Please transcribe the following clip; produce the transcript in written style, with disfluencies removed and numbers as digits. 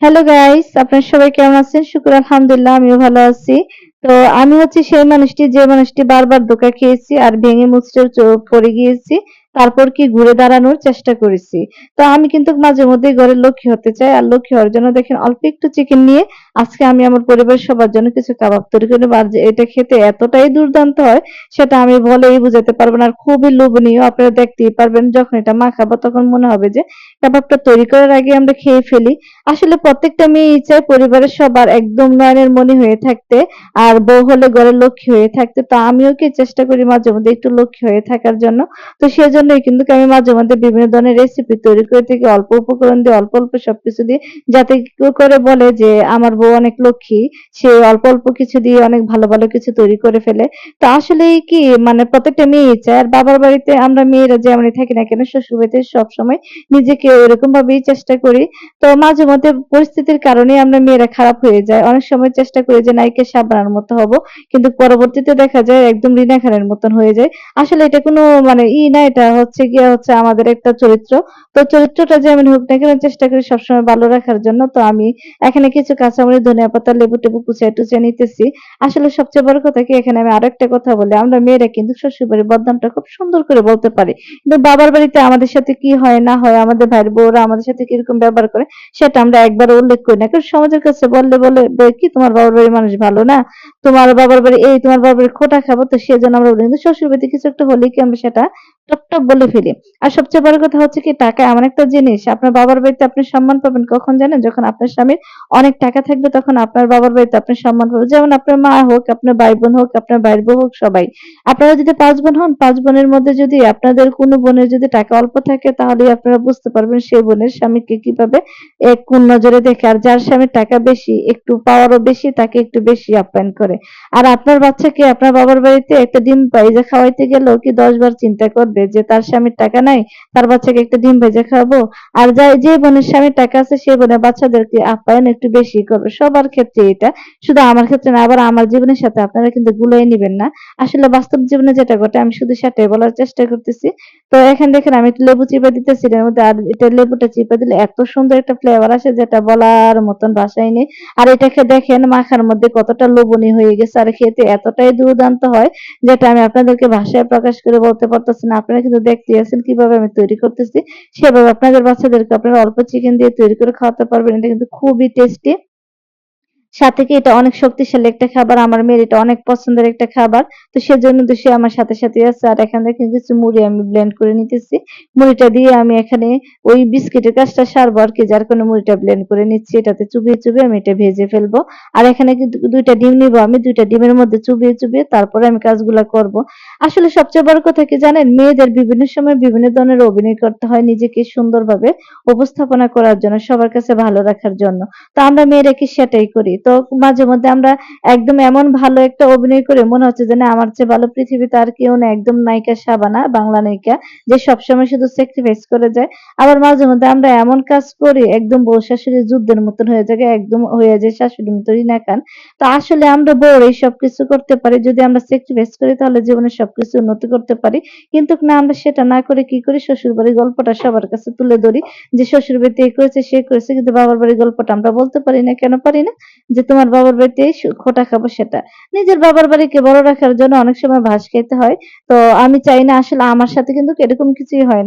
Hello guys, আপনারা সবাই কেমন আছেন? শুকুর আলহামদুলিল্লাহ, আমিও ভালো আছি। তো আমি হচ্ছি সেই মানুষটি যে মানুষটি বারবার ধোঁকা খেয়েছি আর ভেঙে মুচড়ে পড়ে গিয়েছি। তারপর কি ঘুরে দাঁড়ানোর চেষ্টা করেছি। তো আমি কিন্তু মাঝে মধ্যেই ঘরের লক্ষ্মী হতে চাই। আর লক্ষ্মী হওয়ার জন্য দেখেন অল্প একটু চিকেন নিয়ে আজকে আমি আমার পরিবারের সবার জন্য কিছু কাবাব তৈরি করে নেব। আর যে এটা খেতে এতটাই দুর্দান্ত হয় সেটা আমি বলেই বুঝাতে পারবো না। আর খুবই লোভনীয়। আপনারা দেখতেই পারবেন যখন এটা মাখাবো তখন মনে হবে যে কাবাবটা তৈরি করার আগে আমরা খেয়ে ফেলি। আসলে প্রত্যেকটা মেয়েই চায় পরিবারের সবার একদম নয়নের মণি হয়ে থাকতে, আর বউ হলে ঘরের লক্ষ্মী হয়ে থাকতে। তো আমিও কি চেষ্টা করি মাঝে মধ্যে একটু লক্ষ্মী হয়ে থাকার জন্য। তো সেজন্যই কিন্তু আমি মাঝে মধ্যে বিভিন্ন ধরনের রেসিপি তৈরি করে থাকি অল্প উপকরণ দিয়ে, অল্প অল্প সবকিছু দিয়ে, যাতে করে বলে যে আমার বউ অনেক লক্ষ্মী, সে অল্প অল্প কিছু দিয়ে অনেক ভালো ভালো কিছু তৈরি করে ফেলে। তো আসলে কি মানে প্রত্যেকটা মেয়েই চায়। আর বাবার বাড়িতে আমরা মেয়েরা যেমনই থাকি না কেন, শ্বশুর বাড়িতে সবসময় নিজেকে ওরকম ভাবেই চেষ্টা করি। তো মাঝে মধ্যে পরিস্থিতির কারণে আমরা মেয়েরা খারাপ হয়ে যায়। অনেক সময় চেষ্টা করি যে নায়িকা শাবনার মতো হব। কিন্তু পরবর্তীতে দেখা যায় একদম রিনা খানের মতন হয়ে যায়। আসলে এটা কোনো মানে না, এটা হচ্ছে গিয়ে হচ্ছে আমাদের একটা চরিত্র। তো চরিত্রটা যেমন হোক না কেন চেষ্টা করি সবসময় ভালো রাখার জন্য। তো আমি এখানে কিছু কাঁচামরিচ, ধনিয়া পাতা, লেবু-টেবু কুচায় টুচায় নিতেছি। আসলে সবচেয়ে বড় কথা কি, এখানে আমি আরো একটা কথা বলি। আমরা মেয়েরা কিন্তু শ্বশুরবাড়ির বদনামটা খুব সুন্দর করে বলতে পারি। কিন্তু বাবার বাড়িতে আমাদের সাথে কি হয় না হয়, আমাদের ভাইয়ের বউরা আমাদের সাথে কিরকম ব্যবহার করে সেটা আমরা একবারও উল্লেখ করি না। কারণ সমাজের কাছে বললে বলে কি তোমার বাবার বাড়ির মানুষ ভালো না? তোমার বাবার বাড়ি এই, তোমার বাবার বাড়ির খোঁটা খাবো, তো সেজন্য আমরা বলি। কিন্তু শ্বশুর বাড়িতে কিছু একটা হলেই কি আমরা সেটা টপ টপ বলে ফেলি। আর সবচেয়ে বড় কথা হচ্ছে কি, টাকা এমন একটা জিনিস, আপনার বাবার বাড়িতে আপনি সম্মান পাবেন কখন জানেন? যখন আপনার স্বামীর অনেক টাকা থাকবে তখন আপনার বাবার বাড়িতে আপনি সম্মান পাবেন। যেমন আপনার মা হোক, আপনার ভাই বোন হোক, আপনার ভাইয়ের বউ হোক, সবাই। আপনারা যদি ৫ বোন হন, ৫ বোনের মধ্যে যদি আপনাদের কোনো বোনের যদি টাকা অল্প থাকে তাহলেই আপনারা বুঝতে পারবেন সেই বোনের স্বামীকে কিভাবে কোন নজরে দেখে। আর যার স্বামীর টাকা বেশি, একটু পাওয়ারও বেশি, তাকে একটু বেশি আপ্যায়ন করে। আর আপনার বাচ্চাকে আপনার বাবার বাড়িতে একটা ডিম ভাইজা খাওয়াইতে গেলেও কি ১০ বার চিন্তা করবে যে তার স্বামীর টাকা নাই, তার বাচ্চাকে একটা ডিম ভেজে খাওয়াবো। আর যে বোনের স্বামীর টাকা আছে সে বোনের বাচ্চাদেরকে আপ্যায়ন একটু বেশি করবে। সবার ক্ষেত্রে এটা, শুধু আমার ক্ষেত্রে না। আবার আমার জীবনের সাথে আপনারা কিন্তু গুলিয়ে নিবেন না। আসলে বাস্তব জীবনে যেটা ঘটে আমি শুধু সেটাই বলার চেষ্টা করতেছি। তো এখানে দেখেন আমি একটু লেবু চিপে দিতেছি এর মধ্যে। আর এটা লেবুটা চিপে দিলে এত সুন্দর একটা ফ্লেভার আসে যেটা বলার মতন ভাষাই নেই। আর এটাকে দেখেন মাখার মধ্যে কতটা লোভনীয় হয়ে গেছে, আর খেতে এতটাই দুর্দান্ত হয় যেটা আমি আপনাদেরকে ভাষায় প্রকাশ করে বলতে পারতেছি না। আপনারা কিন্তু দেখতেই আছেন কিভাবে আমি তৈরি করতেছি। সেভাবে আপনাদের বাচ্চাদেরকে আপনারা অল্প চিকেন দিয়ে তৈরি করে খাওয়াতে পারবেন। এটা কিন্তু খুবই টেস্টি। সাথে কি এটা অনেক শক্তিশালী একটা খাবার। আমার মেয়ের এটা অনেক পছন্দের একটা খাবার। তো সেজন্য তো সে আমার সাথে সাথেই আছে। আর এখানে দেখেন কিছু মুড়ি আমি ব্লেন্ড করে নিতেছি। মুড়িটা দিয়ে আমি এখানে ওই বিস্কিটের কাজটা সারবো আরকি, যার কারণে মুড়িটা ব্লেন্ড করে নিচ্ছি। এটাতে চুবিয়ে, চুবিয়ে আমি এটা ভেজে ফেলবো। আর এখানে কিন্তু ২ টা ডিম নিবো আমি। ২ টা ডিমের মধ্যে চুবিয়ে, চুবিয়ে তারপরে আমি কাজগুলা করব। আসলে সবচেয়ে বড় কথা কি জানেন? মেয়েদের বিভিন্ন সময় বিভিন্ন ধরনের অভিনয় করতে হয় নিজেকে সুন্দরভাবে উপস্থাপনা করার জন্য, সবার কাছে ভালো রাখার জন্য। তো আমরা মেয়েরা কি সেটাই করি। তো মাঝে মধ্যে আমরা একদম এমন ভালো একটা অভিনয় করে মনে হচ্ছে যে না আমার চেয়ে ভালো পৃথিবীতে আর কেউ না, একদম নায়িকা সাবানা, বাংলা নায়িকা, যে সবসময় শুধু স্যাক্রিফাইস করে যায়। আবার মাঝে মধ্যে আমরা এমন কাজ করি একদম বউ শাশুড়ির যুদ্ধের মতন হয়ে যায়, একদম হয়ে যায় শাশুড়ির মতো রিনা খান। তো আসলে আমরা বউরাই সবকিছু করতে পারি। যদি আমরা স্যাক্রিফাইস করি তাহলে জীবনে সবকিছু উন্নতি করতে পারি। কিন্তু না, আমরা সেটা না করে কি করি, শ্বশুরবাড়ির গল্পটা সবার কাছে তুলে ধরি যে শ্বশুরবাড়িতে এই করেছে সে করেছে, কিন্তু বাবার বাড়ির গল্পটা আমরা বলতে পারি না। কেন পারি না? যে তোমার বাবার বাড়িতে এই খোঁটা খাবো সেটা। নিজের বাবার বাড়িকে বড় রাখার জন্য অনেক সময় ভাস খাইতে হয়। তো আমি চাই না, আসলে আমার সাথে কিন্তু এরকম কিছুই হয় না।